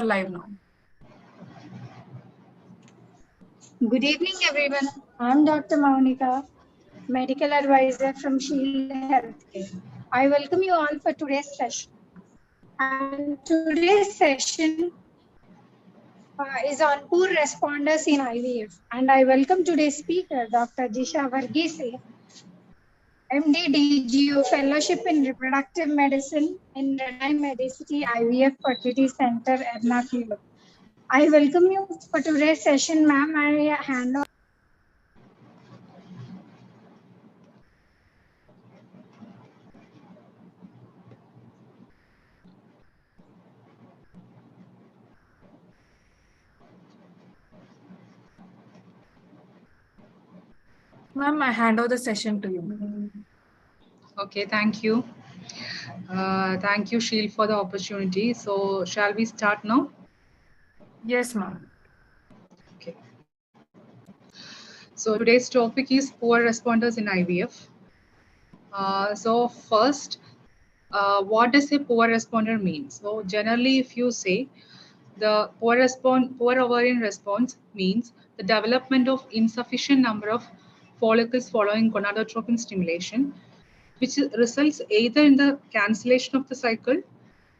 live now. Good evening, everyone. I'm Dr. Maunika, medical advisor from Shield Healthcare. I welcome you all for today's session. And today's session is on poor responders in IVF. And I welcome today's speaker, Dr. Jisha Varghese, MD DGO Fellowship in Reproductive Medicine in Renai Medicity IVF Fertility Center, Ernakulam. I welcome you for today's session, ma'am. I hand over. Ma'am, I hand over the session to you. Okay, thank you. Thank you, Sheil, for the opportunity. So, shall we start now? Yes, ma'am. Okay. So, today's topic is poor responders in IVF. So, first, what does a poor responder mean? So, generally, if you say the poor ovarian response means the development of insufficient number of follicles following gonadotropin stimulation, which results either in the cancellation of the cycle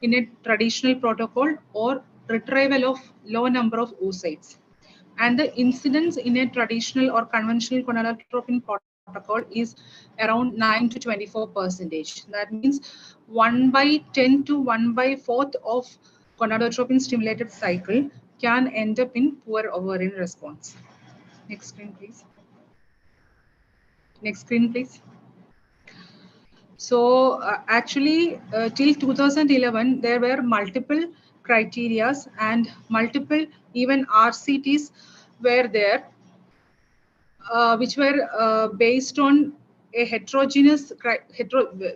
in a traditional protocol or retrieval of low number of oocytes. And the incidence in a traditional or conventional gonadotropin protocol is around 9 to 24%. That means 1 by 10 to 1 by 4th of gonadotropin stimulated cycle can end up in poor ovarian response. Next screen, please. Next screen, please. So actually, till 2011, there were multiple criterias and multiple even RCTs were there, which were based on a heterogeneous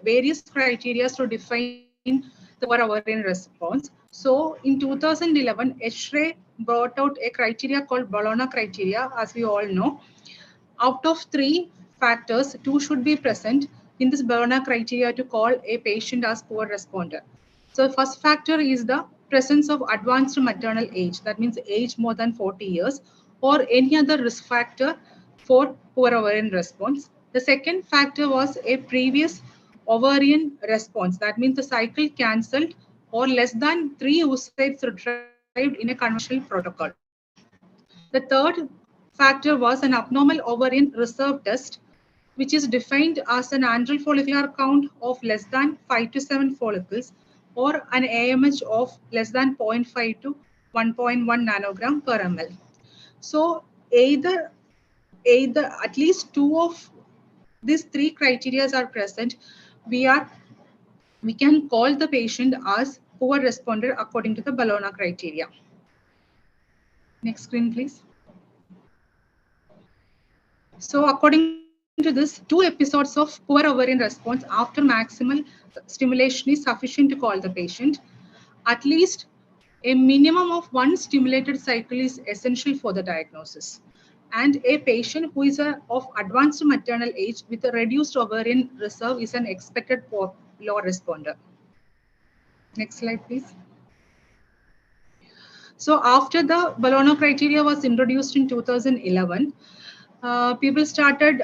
various criteria to define the poor ovarian response. So in 2011, Estradiol brought out a criteria called BOLOGNA criteria, as we all know. Out of 3 factors, 2 should be present in this BOLOGNA criteria to call a patient as poor responder. So first factor is the presence of advanced maternal age, that means age more than 40 years, or any other risk factor for poor ovarian response. The second factor was a previous ovarian response, that means the cycle cancelled or less than 3 oocytes retrieved in a conventional protocol. The third factor was an abnormal ovarian reserve test, which is defined as an antral follicular count of less than 5 to 7 follicles or an AMH of less than 0.5 to 1.1 nanogram per ml. So either at least 2 of these 3 criteria are present, we can call the patient as poor responder according to the BOLOGNA criteria. Next screen, please. So according to this, 2 episodes of poor ovarian response after maximal stimulation is sufficient to call the patient. At least a minimum of 1 stimulated cycle is essential for the diagnosis. And a patient who is of advanced maternal age with a reduced ovarian reserve is an expected low responder. Next slide, please. So after the BOLOGNA criteria was introduced in 2011, people started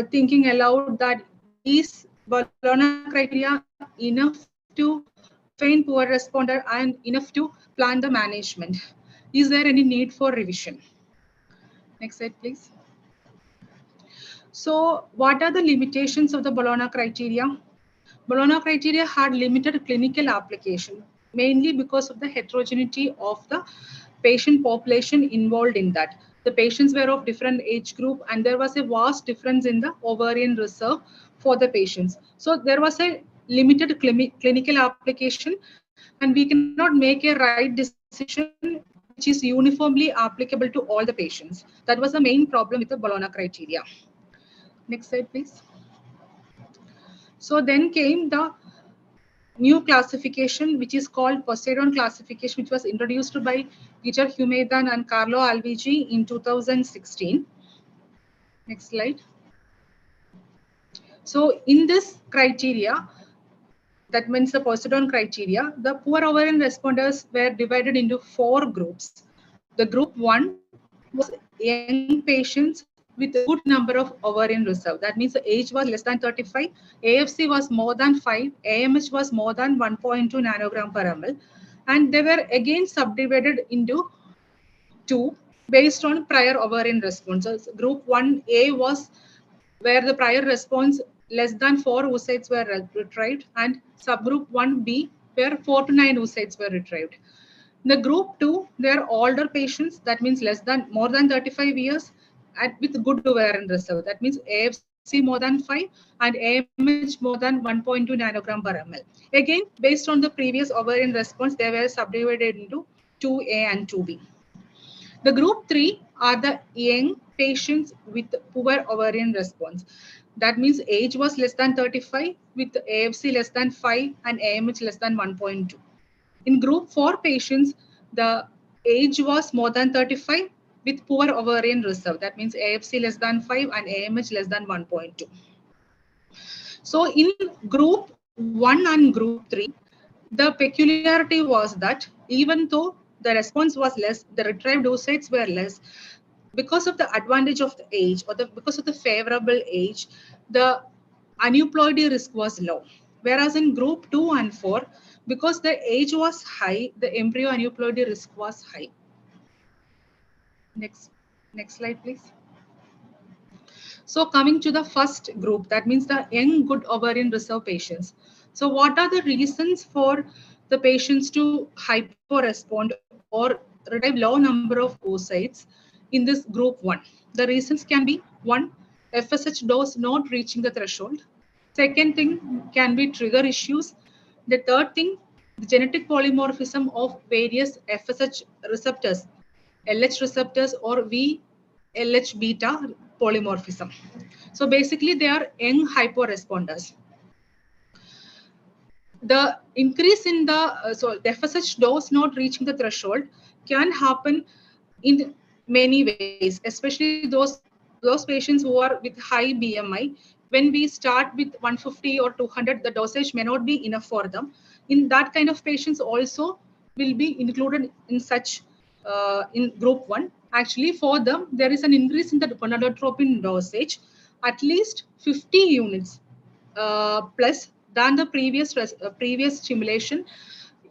thinking aloud that is BOLOGNA criteria enough to define poor responder and enough to plan the management? Is there any need for revision? Next slide, please. So what are the limitations of the BOLOGNA criteria? BOLOGNA criteria had limited clinical application, mainly because of the heterogeneity of the patient population involved in that. The patients were of different age group and there was a vast difference in the ovarian reserve for the patients. So there was a limited clinical application and we cannot make a right decision which is uniformly applicable to all the patients. That was the main problem with the BOLOGNA criteria. Next slide, please. So then came the new classification, which is called Poseidon classification, which was introduced by Peter Humaydan and Carlo Alvigi in 2016. Next slide. So in this criteria, that means the Poseidon criteria, the poor ovarian responders were divided into 4 groups. The group 1 was young patients with a good number of ovarian reserve. That means the age was less than 35, AFC was more than 5, AMH was more than 1.2 nanogram per ml, and they were again subdivided into 2 based on prior ovarian responses. Group 1A was where the prior response less than 4 oocytes were retrieved, and subgroup 1B where 4 to 9 oocytes were retrieved. The group 2, they are older patients, that means more than 35 years and with good ovarian reserve. That means AFC more than 5 and AMH more than 1.2 nanogram per ml. Again, based on the previous ovarian response, they were subdivided into 2A and 2B. The group 3 are the young patients with poor ovarian response. That means age was less than 35 with AFC less than 5 and AMH less than 1.2. In group 4 patients, the age was more than 35 with poor ovarian reserve. That means AFC less than 5 and AMH less than 1.2. So in group 1 and group 3, the peculiarity was that even though the response was less, the retrieved oocytes were less, because of the advantage of the age or because of the favorable age, the aneuploidy risk was low. Whereas in group 2 and 4, because the age was high, the embryo aneuploidy risk was high. Next slide, please. So coming to the first group, that means the young good ovarian reserve patients. So what are the reasons for the patients to hyporespond or retrieve low number of oocytes in this group 1? The reasons can be 1, FSH dose not reaching the threshold. Second thing can be trigger issues. The third thing, the genetic polymorphism of various FSH receptors, LH receptors or VLH beta polymorphism. So basically they are young hyporesponders. The increase in the FSH dose not reaching the threshold can happen in many ways, especially those patients who are with high BMI. When we start with 150 or 200, the dosage may not be enough for them. In that kind of patients also will be included in such in group 1. Actually, for them, there is an increase in the gonadotropin dosage, at least 50 units plus than the previous stimulation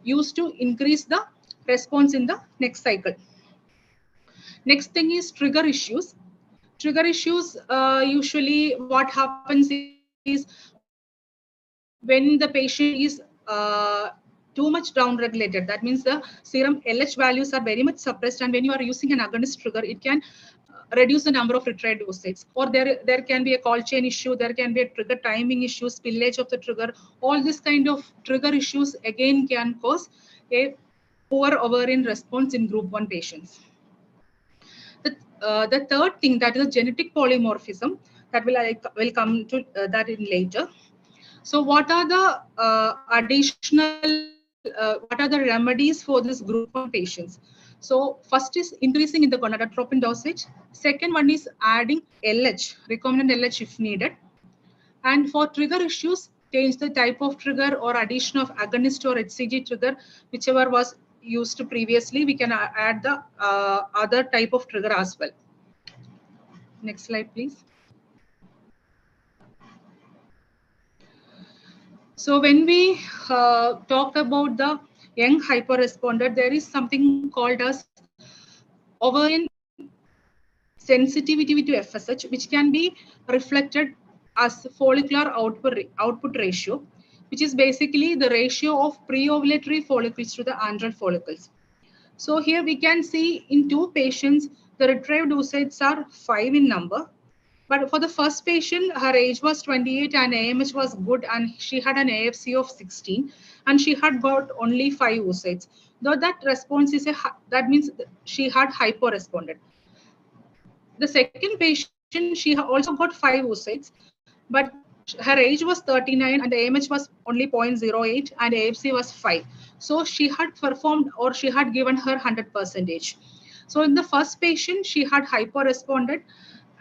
used to increase the response in the next cycle. Next thing is trigger issues. Trigger issues, usually what happens is when the patient is too much downregulated, that means the serum LH values are very much suppressed, and when you are using an agonist trigger, it can reduce the number of retrieved oocytes, or there can be a call chain issue, there can be a trigger timing issue, spillage of the trigger. All this kind of trigger issues again can cause a poor ovarian response in group 1 patients. The third thing, that is a genetic polymorphism, that will come to that in later. So what are the remedies for this group of patients? So first is increasing in the gonadotropin dosage. Second one is adding LH, recombinant LH if needed. And for trigger issues, change the type of trigger or addition of agonist or HCG trigger, whichever was used previously. We can add the other type of trigger as well. Next slide, please. So when we talk about the young hyporesponder, there is something called as ovarian sensitivity to FSH, which can be reflected as follicular output ratio, which is basically the ratio of pre-ovulatory follicles to the antral follicles. So here we can see in 2 patients, the retrieved oocytes are 5 in number. But for the first patient, her age was 28 and AMH was good, and she had an AFC of 16, and she had got only 5 oocytes. Though that response is that means she had hyporesponded. The second patient, she also got 5 oocytes, but her age was 39 and the AMH was only 0.08 and AFC was 5. So she had performed, or she had given her 100%. So in the first patient, she had hyporesponded,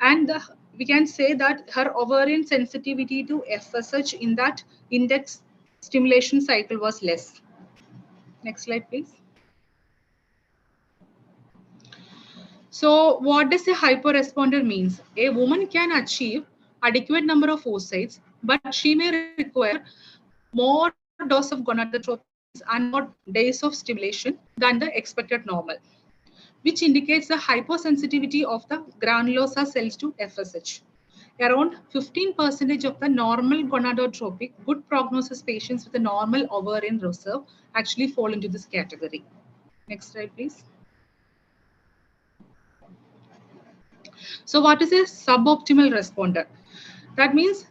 and we can say that her ovarian sensitivity to FSH in that index stimulation cycle was less. Next slide, please. So what does a hyporesponder means? A woman can achieve adequate number of oocytes, but she may require more dose of gonadotropins and more days of stimulation than the expected normal, which indicates the hypersensitivity of the granulosa cells to FSH. Around 15% of the normal gonadotropic good prognosis patients with a normal ovarian reserve actually fall into this category. Next slide, please. So what is a suboptimal responder? That means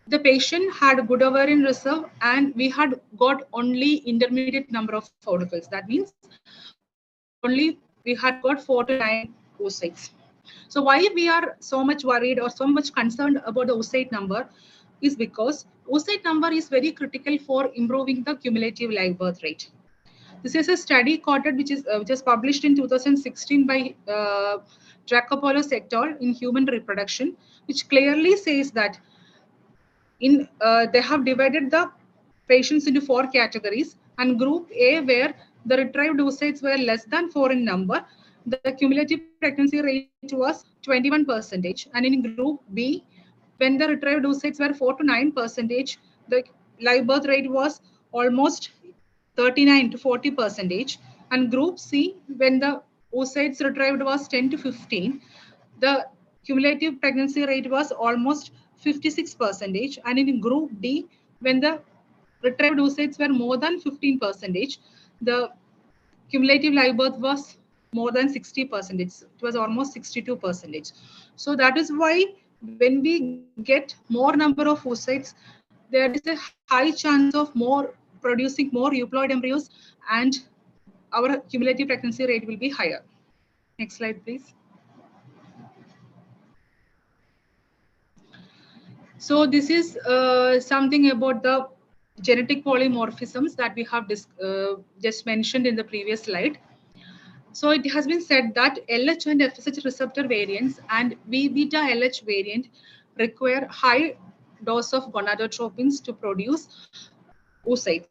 the patient had a good ovarian reserve and we had got only intermediate number of follicles. That means only we had got 4 to 9 oocytes. So why we are so much worried or so much concerned about the oocyte number is because oocyte number is very critical for improving the cumulative live birth rate. This is a study quoted which is published in 2016 by Dracopoulos et al. In Human Reproduction, which clearly says that they have divided the patients into 4 categories, and group A, where the retrieved oocytes were less than 4 in number, the cumulative pregnancy rate was 21%, and in group B, when the retrieved oocytes were 4 to 9%, the live birth rate was almost 39 to 40%, and group C, when the oocytes retrieved was 10 to 15, the cumulative pregnancy rate was almost 56%, and in group D, when the retrieved oocytes were more than 15%, the cumulative live birth was more than 60%. It was almost 62%. So that is why when we get more number of oocytes, there is a high chance of producing more euploid embryos, and our cumulative pregnancy rate will be higher. Next slide, please. So this is something about the genetic polymorphisms that we have just mentioned in the previous slide. So it has been said that LH and FSH receptor variants and V beta LH variant require high dose of gonadotropins to produce oocytes.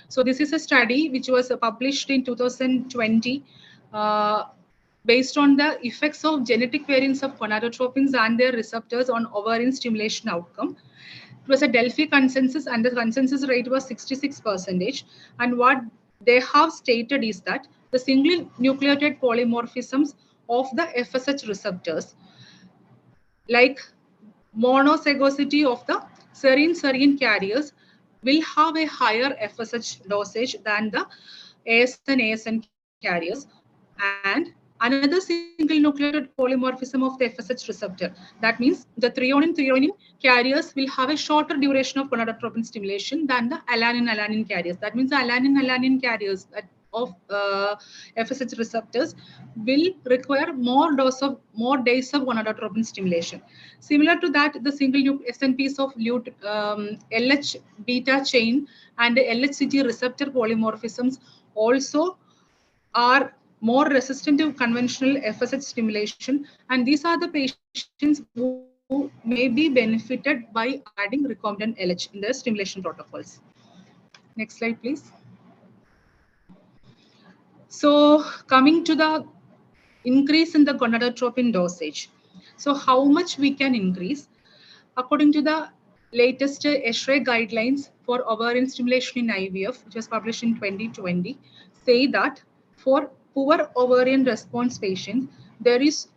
So this is a study which was published in 2020 based on the effects of genetic variants of gonadotropins and their receptors on ovarian stimulation outcome. It was a Delphi consensus, and the consensus rate was 66%. And what they have stated is that the single nucleotide polymorphisms of the FSH receptors, like monozygosity of the serine carriers, will have a higher FSH dosage than the ASN carriers, and another single nucleotide polymorphism of the FSH receptor. That means the threonine carriers will have a shorter duration of gonadotropin stimulation than the alanine carriers. That means the alanine carriers of FSH receptors will require more days of gonadotropin stimulation. Similar to that, the single SNPs of LH beta chain and the LHCG receptor polymorphisms also are more resistant to conventional FSH stimulation, and these are the patients who may be benefited by adding recombinant LH in their stimulation protocols. Next slide, please. So coming to the increase in the gonadotropin dosage. So how much we can increase? According to the latest Estradiol guidelines for ovarian stimulation in IVF, which was published in 2020, say that for poor ovarian response patients, there is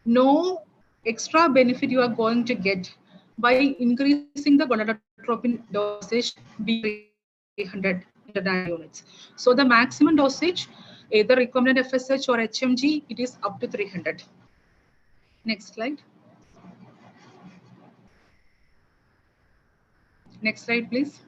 no extra benefit you are going to get by increasing the gonadotropin dosage beyond 300 units. So the maximum dosage, either recombinant FSH or HMG, it is up to 300. Next slide. Next slide, please.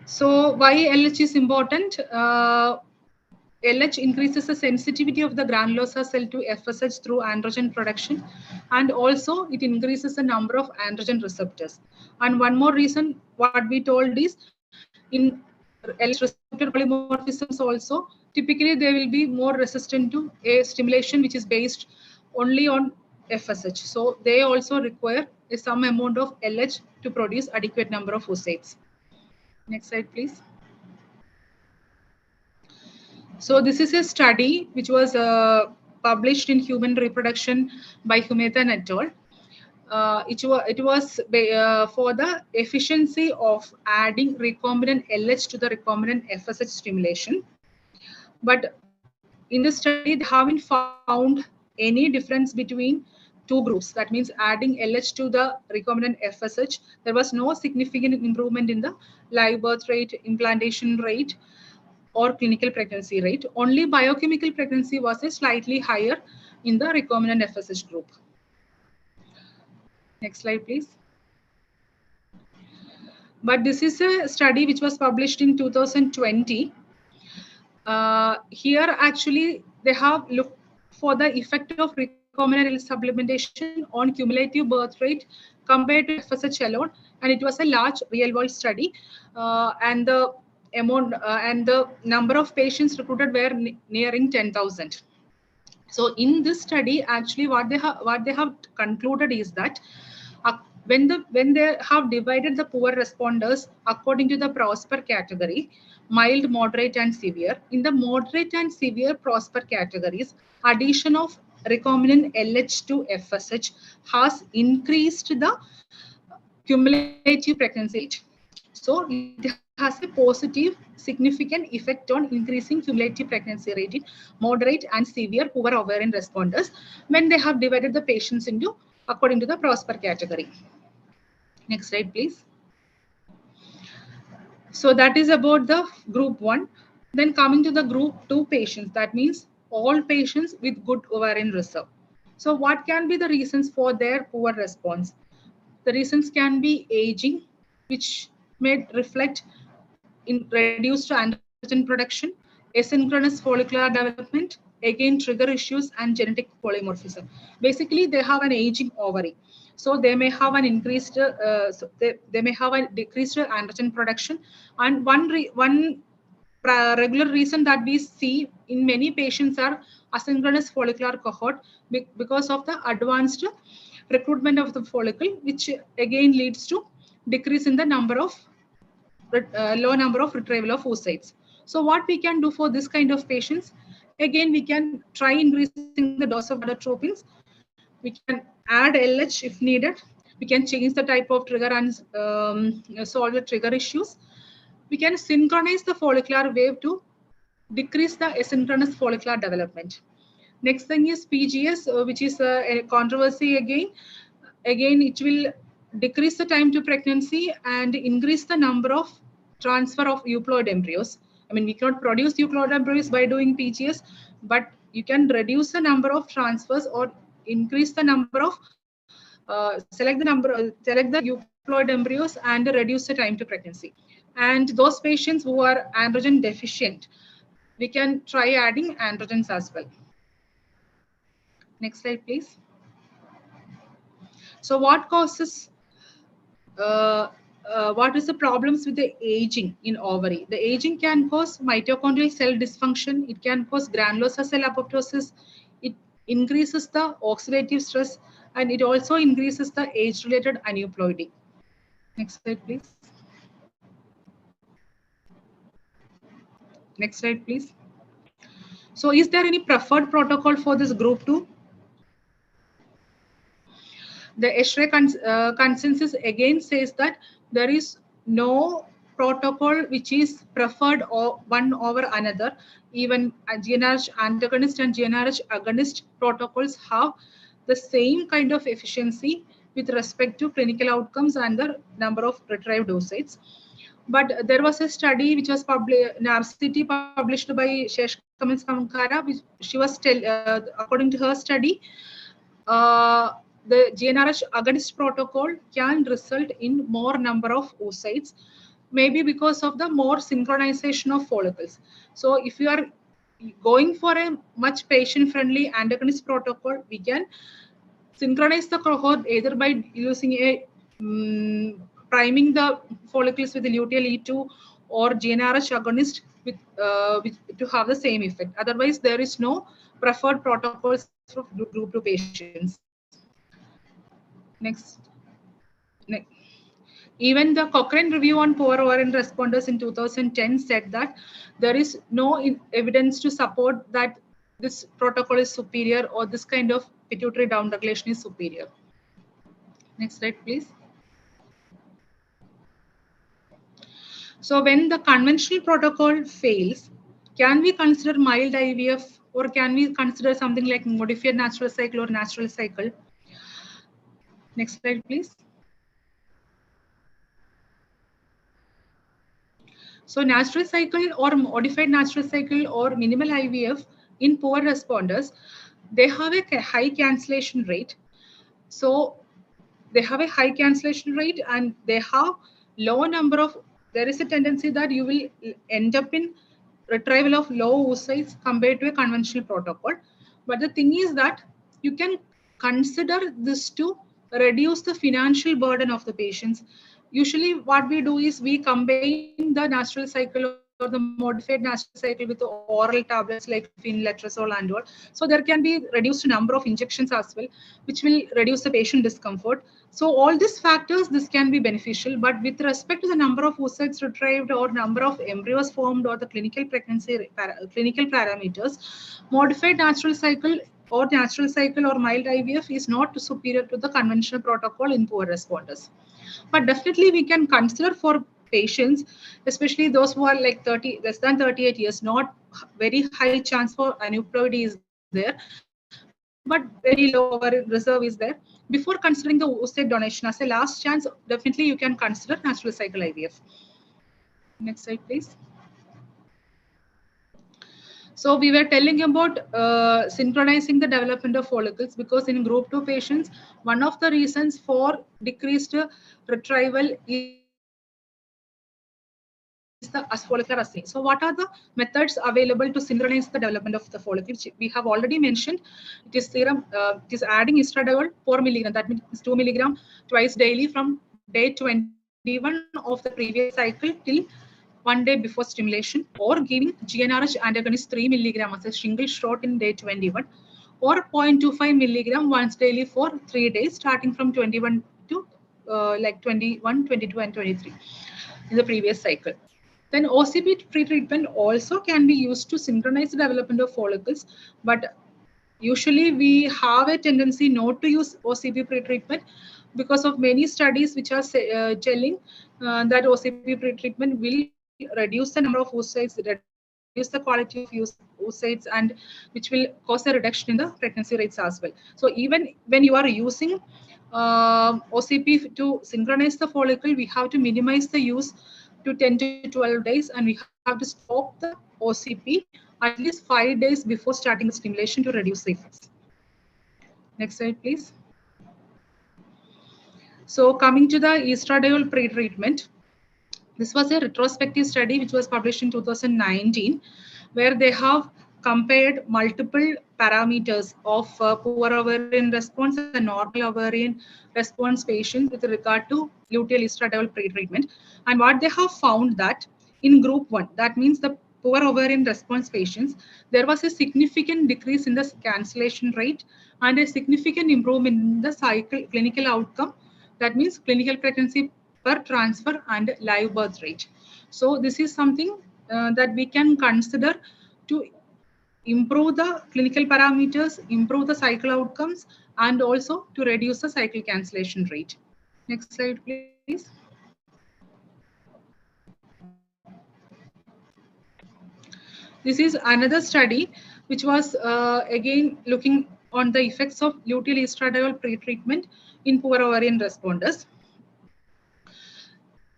So why LH is important? LH increases the sensitivity of the granulosa cell to FSH through androgen production, and also it increases the number of androgen receptors. And one more reason what we told is, in LH receptor polymorphisms also, typically they will be more resistant to a stimulation which is based only on FSH. So they also require some amount of LH to produce adequate number of oocytes. Next slide, please. So this is a study which was published in Human Reproduction by Humethan et al. It was for the efficiency of adding recombinant LH to the recombinant FSH stimulation. But in this study, they haven't found any difference between two groups. That means adding LH to the recombinant FSH, there was no significant improvement in the live birth rate, implantation rate, or clinical pregnancy rate. Only biochemical pregnancy was slightly higher in the recombinant FSH group. Next slide, please. But this is a study which was published in 2020. Here, actually, they have looked for the effect of recombinant supplementation on cumulative birth rate compared to FSH alone, and it was a large real-world study, and the amount and the number of patients recruited were nearing 10,000. So in this study, actually, what they have concluded is that when they have divided the poor responders according to the prosper category, mild, moderate, and severe. In the moderate and severe prosper categories, addition of recombinant LH to FSH has increased the cumulative pregnancy rate. So it has a positive, significant effect on increasing cumulative pregnancy rate in moderate and severe poor ovarian responders when they have divided the patients into according to the prosper category. Next slide, please. So that is about the group 1. Then coming to the group 2 patients, that means all patients with good ovarian reserve. So what can be the reasons for their poor response? The reasons can be aging, which may reflect in reduced androgen production, asynchronous follicular development, again trigger issues, and genetic polymorphism. Basically, they have an aging ovary. So they may have an increased, they may have a decreased androgen production. And one regular reason that we see in many patients are asynchronous follicular cohort because of the advanced recruitment of the follicle, which again leads to decrease in the number of low number of retrieval of oocytes. So what we can do for this kind of patients, again we can try increasing the dose of gonadotropins. We can add LH if needed. We can change the type of trigger and solve the trigger issues. We can synchronize the follicular wave to decrease the asynchronous follicular development. Next thing is PGS, which is a controversy again. Again, it will decrease the time to pregnancy and increase the number of transfer of euploid embryos. I mean, we cannot produce euploid embryos by doing PGS, but you can reduce the number of transfers or increase the number of select the euploid embryos and reduce the time to pregnancy. And those patients who are androgen deficient, we can try adding androgens as well. Next slide, please. So what causes, what is the problems with the aging in ovary? The aging can cause mitochondrial cell dysfunction. It can cause granulosa cell apoptosis. It increases the oxidative stress, and it also increases the age-related aneuploidy. Next slide, please. Next slide, please. So is there any preferred protocol for this group 2? The Estradiol consensus again says that there is no protocol which is preferred or one over another. Even GnRH antagonist and GnRH agonist protocols have the same kind of efficiency with respect to clinical outcomes and the number of retrieved oocytes. But there was a study which was published in RCT published by Shesh Kamal Sankara, which she was according to her study, the GnRH agonist protocol can result in more number of oocytes, maybe because of the more synchronization of follicles. So if you are going for a much patient-friendly antagonist protocol, we can synchronize the cohort either by using a priming the follicles with the luteal E2 or GnRH agonist with to have the same effect. Otherwise, there is no preferred protocols for group 2 patients. Next. Next. Even the Cochrane review on poor ovarian responders in 2010 said that there is no evidence to support that this protocol is superior or this kind of pituitary downregulation is superior. Next slide, please. So when the conventional protocol fails, can we consider mild IVF or can we consider something like modified natural cycle or natural cycle? Next slide, please. So natural cycle or modified natural cycle or minimal IVF in poor responders, they have a high cancellation rate. So they have a high cancellation rate and they have low number of, there is a tendency that you will end up in retrieval of low oocytes compared to a conventional protocol. But the thing is that you can consider this to reduce the financial burden of the patients. Usually what we do is we combine the natural cycle or the modified natural cycle with the oral tablets like letrozole and all. So there can be reduced number of injections as well, which will reduce the patient discomfort. So all these factors, this can be beneficial, but with respect to the number of oocytes retrieved or number of embryos formed or the clinical pregnancy clinical parameters, modified natural cycle or mild IVF is not superior to the conventional protocol in poor responders. But definitely we can consider for patients, especially those who are like 30 less than 38 years, not very high chance for aneuploidy is there, but very low ovarian reserve is there. Before considering the oocyte donation as a last chance, definitely you can consider natural cycle IVF. Next slide, please. So we were telling about synchronizing the development of follicles, because in group 2 patients, one of the reasons for decreased retrieval is the follicular assays. So what are the methods available to synchronize the development of the follicle? We have already mentioned. It is serum. It is adding estradiol 4 milligram. That means 2 milligram twice daily from day 21 of the previous cycle till 1 day before stimulation, or giving GnRH antagonist 3 milligram as a single shot in day 21, or 0.25 milligram once daily for 3 days, starting from 21 to like 21, 22, and 23 in the previous cycle. Then OCP pretreatment also can be used to synchronize the development of follicles, but usually we have a tendency not to use OCP pretreatment because of many studies which are telling that OCP pretreatment will reduce the number of oocytes, reduce the quality of oocytes, and which will cause a reduction in the pregnancy rates as well. So even when you are using OCP to synchronize the follicle, we have to minimize the use to 10 to 12 days, and we have to stop the OCP at least 5 days before starting the stimulation to reduce the effects. Next slide, please. So coming to the estradiol pretreatment, this was a retrospective study which was published in 2019, where they have compared multiple parameters of poor ovarian response and normal ovarian response patients with regard to luteal estradiol pretreatment. And what they have found that in group 1, that means the poor ovarian response patients, there was a significant decrease in the cancellation rate and a significant improvement in the cycle clinical outcome. That means clinical pregnancy per transfer and live birth rate. So this is something that we can consider to improve the clinical parameters, improve the cycle outcomes, and also to reduce the cycle cancellation rate. Next slide, please. This is another study which was again looking on the effects of luteal estradiol pretreatment in poor ovarian responders.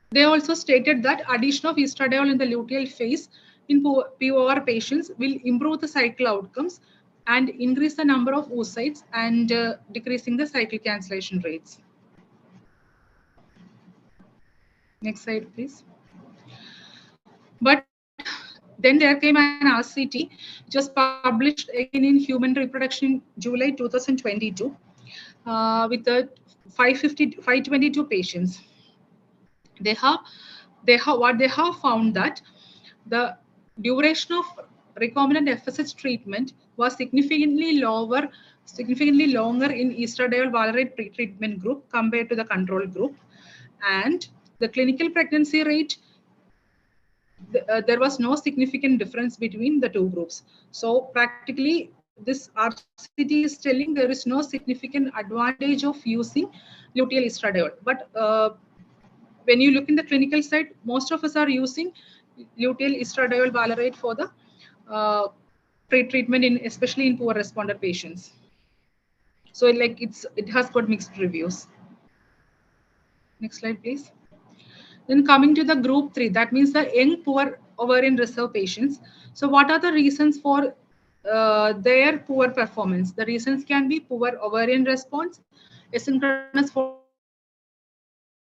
They also stated that addition of estradiol in the luteal phase in POR patients will improve the cycle outcomes and increase the number of oocytes and decreasing the cycle cancellation rates. Next slide, please. But then there came an RCT, which was published again in Human Reproduction in July 2022 with the 522 patients. They have found that the duration of recombinant FSH treatment was significantly longer in estradiol valerate pretreatment group compared to the control group, and the clinical pregnancy rate, there was no significant difference between the two groups. So practically, this RCT is telling there is no significant advantage of using luteal estradiol. But when you look in the clinical side, most of us are using luteal estradiol valerate for the pre-treatment, especially in poor responder patients. So like it has got mixed reviews. Next slide, please. Then coming to the group 3, that means the young poor ovarian reserve patients. So what are the reasons for their poor performance? The reasons can be poor ovarian response, asynchronous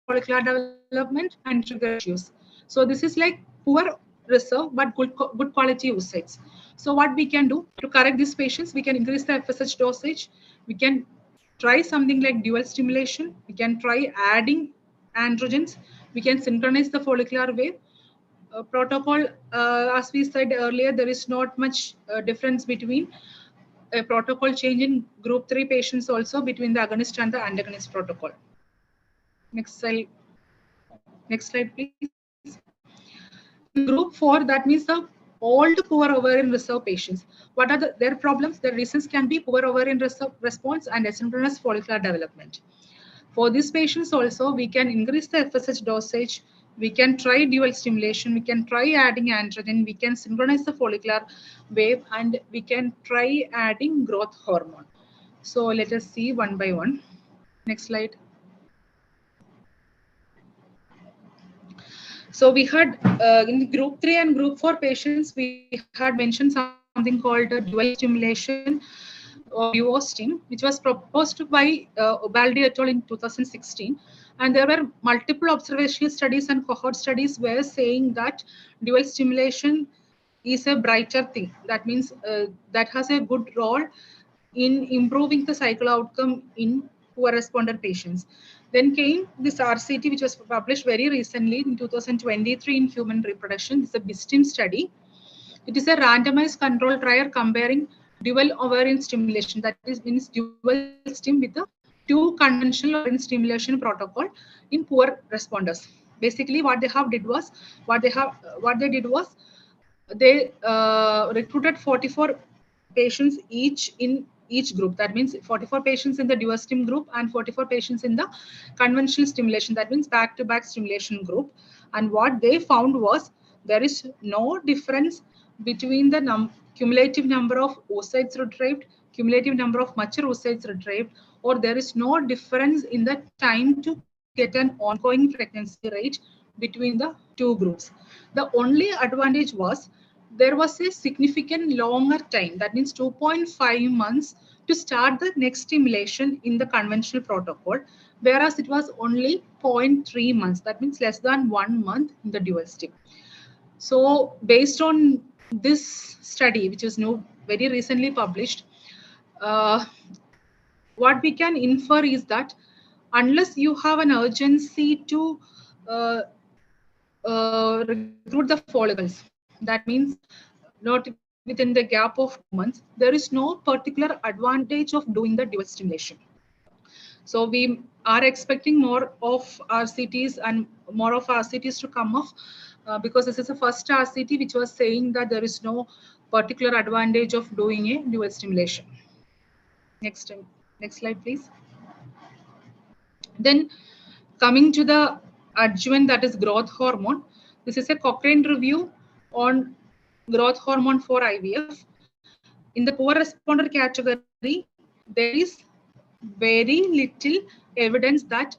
follicular development, and trigger issues. So this is like poor reserve but good quality oocytes. So what we can do to correct these patients, we can increase the FSH dosage. We can try something like dual stimulation. We can try adding androgens. We can synchronize the follicular wave. Protocol, as we said earlier, there is not much difference between a protocol change in group 3 patients also between the agonist and the antagonist protocol. Next slide, please. In group 4, that means the old poor ovarian reserve patients. What are their problems? The reasons can be poor ovarian reserve response and asynchronous follicular development. For these patients also, we can increase the FSH dosage. We can try dual stimulation. We can try adding androgen. We can synchronize the follicular wave, and we can try adding growth hormone. So let us see one by one. Next slide. So we had in group 3 and group 4 patients, we had mentioned something called dual stimulation or duo-stim, which was proposed by Ubaldi et al. In 2016. And there were multiple observational studies and cohort studies were saying that dual stimulation is a brighter thing. That means that has a good role in improving the cycle outcome in poor responder patients. Then came this RCT, which was published very recently in 2023 in Human Reproduction. It's a BISTIM study. It is a randomized control trial comparing dual ovarian stimulation, that is means dual stim with the 2 conventional ovarian stimulation protocol in poor responders. Basically, what they did was they recruited 44 patients each in each group. That means 44 patients in the dual stim group and 44 patients in the conventional stimulation, that means back-to-back stimulation group. And what they found was there is no difference between the cumulative number of oocytes retrieved, cumulative number of mature oocytes retrieved, or there is no difference in the time to get an ongoing pregnancy rate between the 2 groups. The only advantage was there was a significant longer time, that means 2.5 months to start the next stimulation in the conventional protocol, whereas it was only 0.3 months, that means less than 1 month in the dual stim. So based on this study, which is now very recently published, what we can infer is that unless you have an urgency to recruit the follicles, that means not within the gap of 2 months, there is no particular advantage of doing the dual stimulation. So we are expecting more of RCTs and more of RCTs to come off because this is the first RCT which was saying that there is no particular advantage of doing a dual stimulation. Next slide, please. Then coming to the adjuvant, that is growth hormone. This is a Cochrane review on growth hormone for IVF. In the poor responder category, there is very little evidence that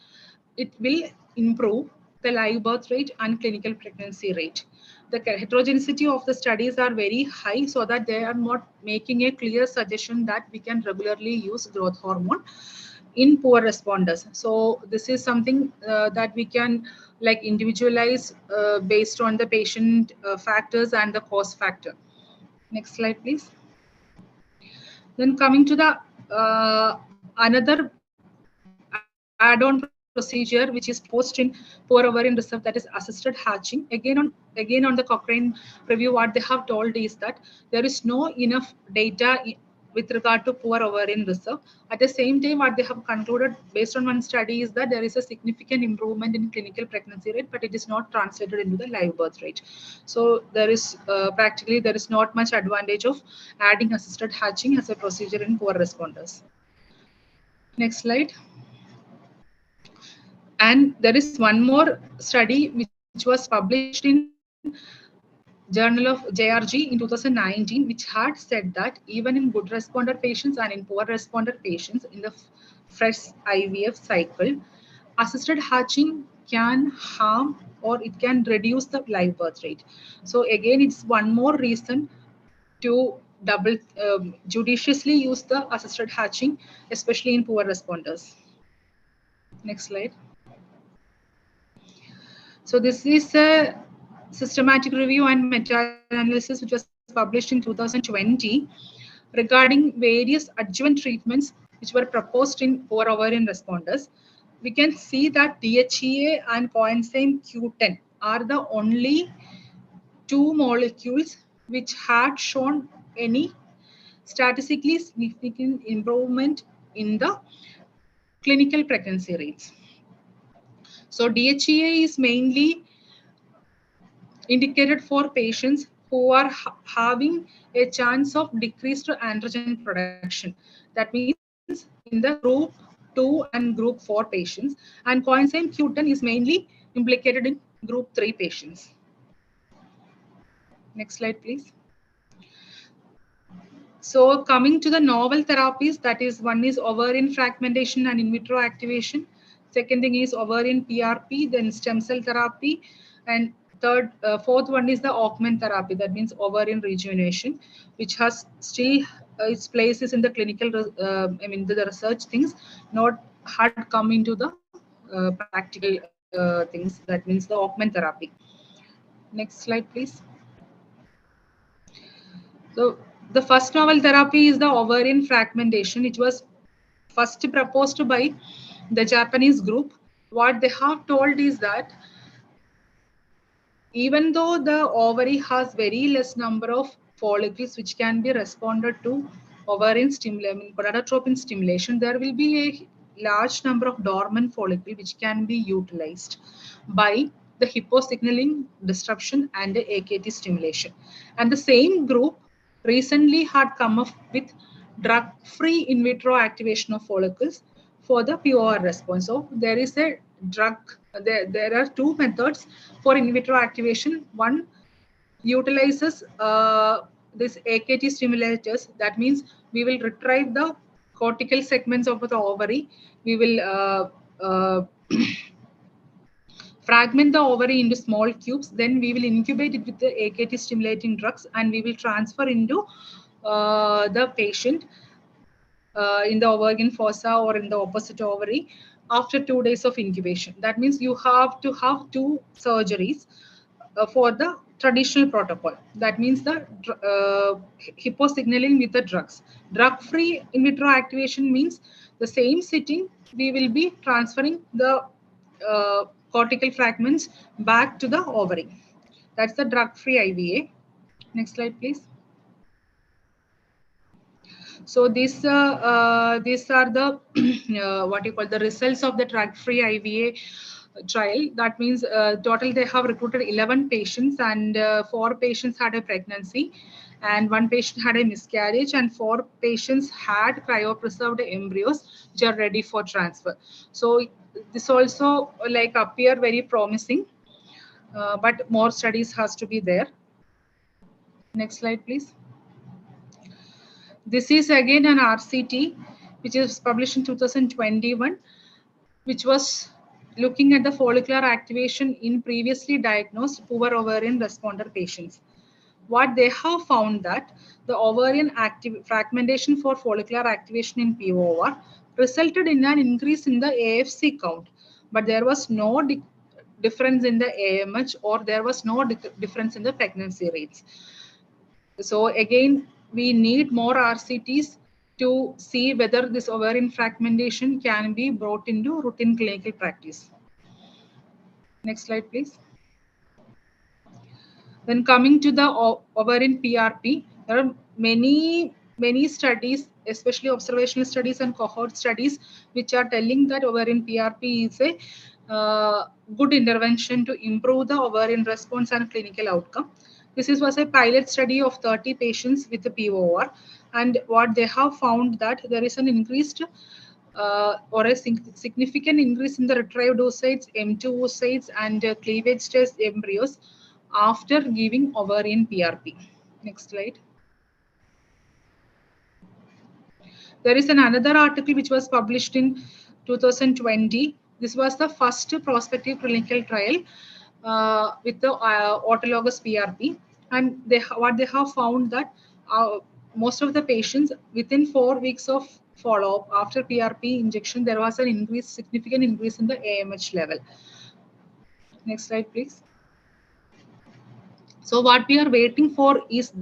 it will improve the live birth rate and clinical pregnancy rate. The heterogeneity of the studies are very high, so that they are not making a clear suggestion that we can regularly use growth hormone in poor responders. So this is something that we can like individualize based on the patient factors and the cause factor. Next slide, please. Then coming to the another add-on procedure which is post in poor ovarian reserve, that is assisted hatching. Again on the Cochrane review, what they have told is that there is no enough data with regard to poor ovarian reserve. At the same time, what they have concluded based on one study is that there is a significant improvement in clinical pregnancy rate, but it is not translated into the live birth rate. So there is practically there is not much advantage of adding assisted hatching as a procedure in poor responders. Next slide. And there is one more study which was published in Journal of JRG in 2019, which had said that even in good responder patients and in poor responder patients in the fresh IVF cycle, assisted hatching can harm or it can reduce the live birth rate. So again, it's one more reason to judiciously use the assisted hatching, especially in poor responders. Next slide. So this is a systematic review and meta-analysis which was published in 2020 regarding various adjuvant treatments which were proposed in poor ovarian responders. We can see that DHEA and coenzyme Q10 are the only two molecules which had shown any statistically significant improvement in the clinical pregnancy rates. So DHEA is mainly indicated for patients who are having a chance of decreased androgen production. That means in the group 2 and group 4 patients, and coenzyme Q10 is mainly implicated in group 3 patients. Next slide, please. So coming to the novel therapies, that is, one is ovarian fragmentation and in vitro activation. Second thing is ovarian PRP, then stem cell therapy, and fourth one is the augment therapy, that means ovarian rejuvenation, which has still its places in the clinical, the research things, not had come into the practical things, that means the augment therapy. Next slide, please. So the first novel therapy is the ovarian fragmentation. It was first proposed by the Japanese group. What they have told is that even though the ovary has very less number of follicles which can be responded to ovarian stimulation, gonadotropin stimulation, there will be a large number of dormant follicles which can be utilized by the hyposignaling disruption and the AKT stimulation. And the same group recently had come up with drug-free in vitro activation of follicles for the POR response. So there is a drug, there are two methods for in vitro activation. One utilizes this AKT stimulators. That means we will retrieve the cortical segments of the ovary. We will fragment the ovary into small cubes. Then we will incubate it with the AKT stimulating drugs, and we will transfer into the patient in the ovarian fossa or in the opposite ovary after 2 days of incubation. That means you have to have 2 surgeries for the traditional protocol. That means the hyposignaling with the drugs. Drug-free in vitro activation means the same sitting we will be transferring the cortical fragments back to the ovary. That's the drug-free IVA. Next slide, please. So these are the what you call the results of the drug-free IVA trial. That means total they have recruited 11 patients, and 4 patients had a pregnancy, and 1 patient had a miscarriage, and 4 patients had cryopreserved embryos which are ready for transfer. So this also like appear very promising, but more studies has to be there. Next slide, please. This is again an RCT which is published in 2021, which was looking at the follicular activation in previously diagnosed poor ovarian responder patients. What they have found that the ovarian fragmentation for follicular activation in POR resulted in an increase in the AFC count, but there was no difference in the AMH, or there was no difference in the pregnancy rates. So again, we need more RCTs to see whether this ovarian fragmentation can be brought into routine clinical practice. Next slide, please. Then coming to the ovarian PRP, there are many studies, especially observational studies and cohort studies, which are telling that ovarian PRP is a good intervention to improve the ovarian response and clinical outcome. This was a pilot study of 30 patients with the POR, and what they have found that there is an increased or a significant increase in the retrieved oocytes, M2 oocytes, and cleavage stage embryos after giving ovarian PRP. Next slide. There is another article which was published in 2020. This was the first prospective clinical trial with the autologous PRP, and what they have found that most of the patients within 4 weeks of follow-up after PRP injection, there was an significant increase in the AMH level. Next slide, please. So what we are waiting for is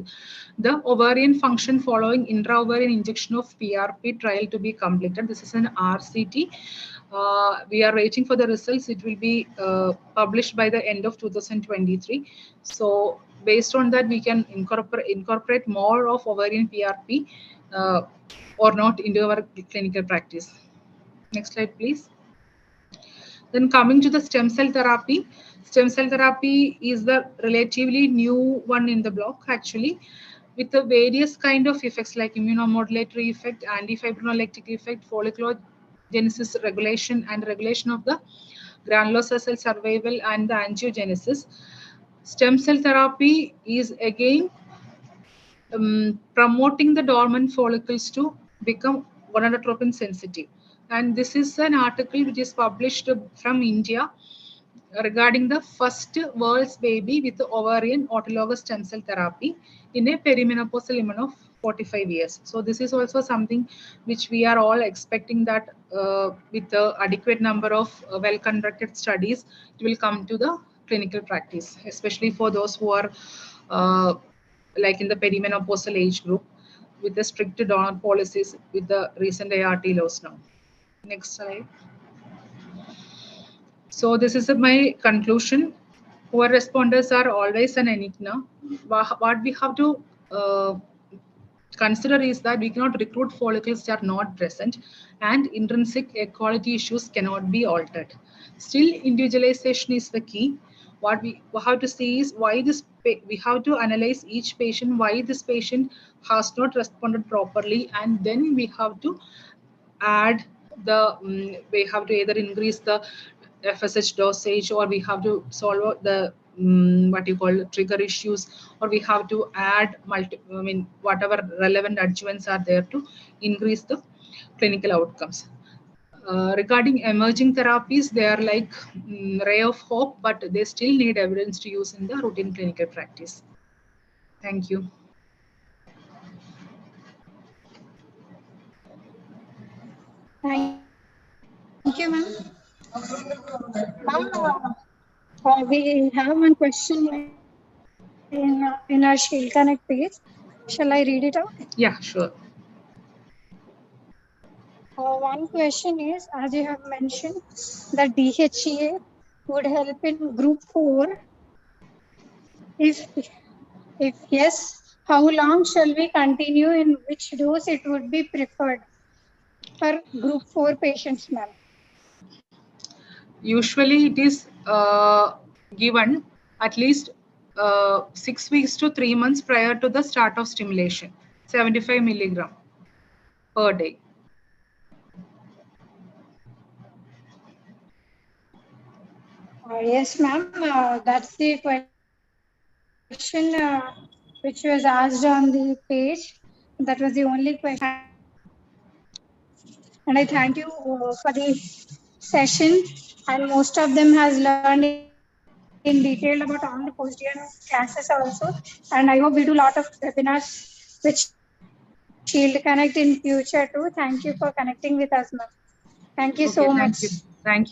the ovarian function following intra-ovarian injection of PRP trial to be completed. This is an RCT. We are waiting for the results. It will be published by the end of 2023. So based on that, we can incorporate more of ovarian PRP or not into our clinical practice. Next slide, please. Then coming to the stem cell therapy. Stem cell therapy is the relatively new one in the block, actually, with the various kind of effects like immunomodulatory effect, antifibrinolytic effect, folliculogenesis regulation, and regulation of the granulosa cell survival and the angiogenesis. Stem cell therapy is again promoting the dormant follicles to become gonadotropin sensitive. And this is an article which is published from India regarding the first world's baby with ovarian autologous stem cell therapy in a perimenopausal woman of 45 years. So this is also something which we are all expecting that with the adequate number of well-conducted studies, it will come to the clinical practice, especially for those who are like in the perimenopausal age group with the strict donor policies with the recent ART laws now. Next slide. So this is my conclusion. Poor responders are always an enigma. What we have to consider is that we cannot recruit follicles that are not present, and intrinsic equality issues cannot be altered. Still, individualization is the key. What we have to see is why this. We have to analyze each patient, why this patient has not responded properly, and then we have to add the. We have to either increase the FSH dosage, or we have to solve the what you call trigger issues, or we have to add whatever relevant adjuvants are there to increase the clinical outcomes. Regarding emerging therapies, they are like ray of hope, but they still need evidence to use in the routine clinical practice. Thank you. Thank you, ma'am. We have one question in our Shield Connect page. Shall I read it out? Yeah, sure. One question is, as you have mentioned, that DHEA would help in group 4. If yes, how long shall we continue, in which dose it would be preferred for group 4 patients, ma'am? Usually it is given at least 6 weeks to 3 months prior to the start of stimulation, 75 milligram per day. Yes, ma'am. That's the question which was asked on the page. That was the only question. And I thank you for the session. And most of them has learned in detail about all the post-year classes also. And I hope we do a lot of webinars with Shield Connect in future too. Thank you for connecting with us, ma'am. Thank you so much. Thank you.